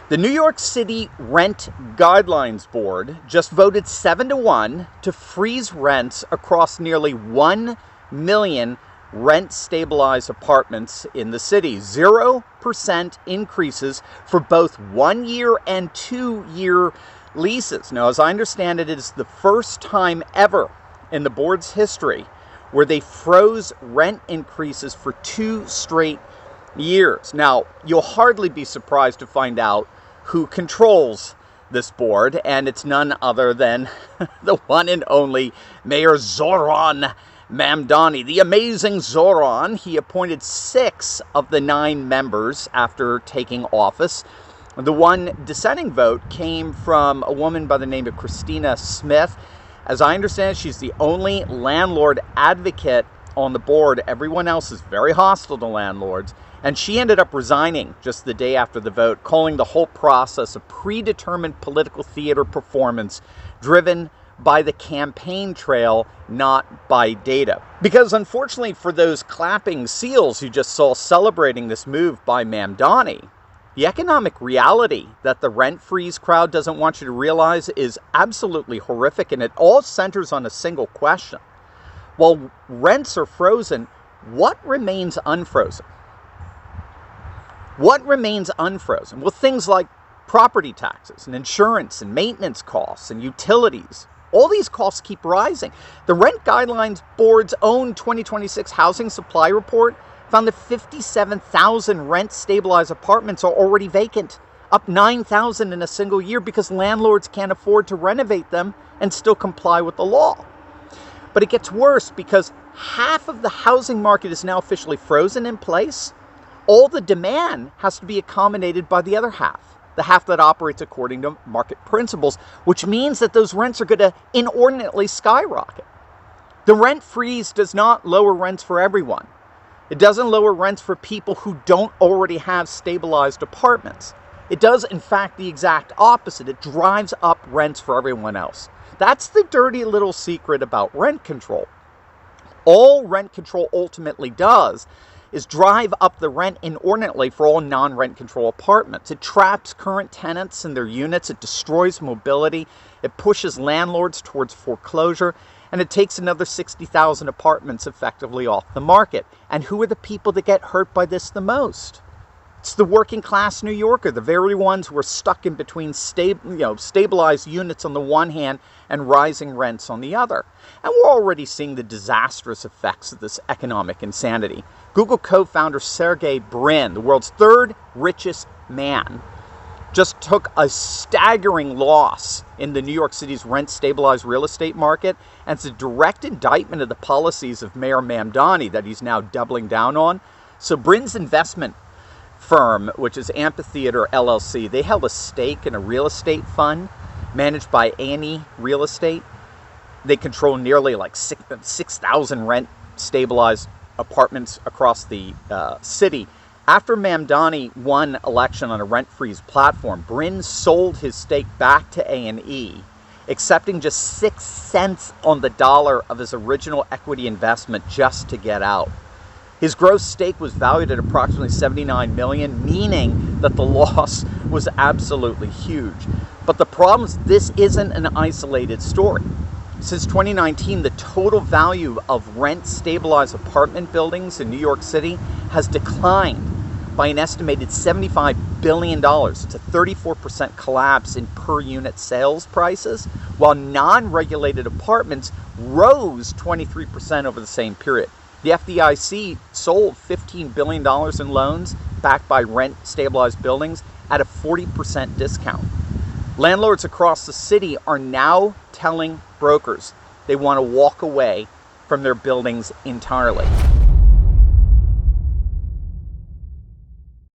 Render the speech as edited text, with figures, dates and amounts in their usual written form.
The New York City Rent Guidelines Board just voted 7-1 to freeze rents across nearly 1 million rent-stabilized apartments in the city. 0% increases for both 1-year and 2-year leases. Now, as I understand it, it is the first time ever in the board's history where they froze rent increases for 2 straight years. Now, you'll hardly be surprised to find out who controls this board, and it's none other than the one and only Mayor Zoran Mamdani. The amazing Zoran. He appointed 6 of the 9 members after taking office. The one dissenting vote came from a woman by the name of Christina Smith. As I understand, she's the only landlord advocate on the board. Everyone else is very hostile to landlords. And she ended up resigning just the day after the vote, calling the whole process a predetermined political theater performance driven by the campaign trail, not by data. Because unfortunately for those clapping seals you just saw celebrating this move by Mamdani, the economic reality that the rent freeze crowd doesn't want you to realize is absolutely horrific, and it all centers on a single question. While rents are frozen, what remains unfrozen? What remains unfrozen? Well, things like property taxes and insurance and maintenance costs and utilities. All these costs keep rising. The Rent Guidelines Board's own 2026 housing supply report found that 57,000 rent-stabilized apartments are already vacant, up 9,000 in a single year because landlords can't afford to renovate them and still comply with the law. But it gets worse because half of the housing market is now officially frozen in place. All the demand has to be accommodated by the other half, the half that operates according to market principles, which means that those rents are going to inordinately skyrocket. The rent freeze does not lower rents for everyone. It doesn't lower rents for people who don't already have stabilized apartments. It does, in fact, the exact opposite. It drives up rents for everyone else. That's the dirty little secret about rent control. All rent control ultimately does is drive up the rent inordinately for all non-rent control apartments. It traps current tenants in their units, it destroys mobility, it pushes landlords towards foreclosure, and it takes another 60,000 apartments effectively off the market. And who are the people that get hurt by this the most? It's the working class New Yorker, the very ones who are stuck in between stabilized units on the one hand and rising rents on the other. And we're already seeing the disastrous effects of this economic insanity. Google co-founder Sergey Brin, the world's 3rd richest man, just took a staggering loss in the New York City's rent-stabilized real estate market, and it's a direct indictment of the policies of Mayor Mamdani that he's now doubling down on. So Brin's investment firm, which is Amphitheater LLC, they held a stake in a real estate fund managed by A&E Real Estate. They control nearly like 6,000 rent-stabilized apartments across the city. After Mamdani won election on a rent freeze platform, Brin sold his stake back to A&E, accepting just 6 cents on the dollar of his original equity investment just to get out. His gross stake was valued at approximately $79 million, meaning that the loss was absolutely huge. But the problem is this isn't an isolated story. Since 2019, the total value of rent-stabilized apartment buildings in New York City has declined by an estimated $75 billion. It's a 34% collapse in per-unit sales prices, while non-regulated apartments rose 23% over the same period. The FDIC sold $15 billion in loans backed by rent-stabilized buildings at a 40% discount. Landlords across the city are now telling brokers they want to walk away from their buildings entirely.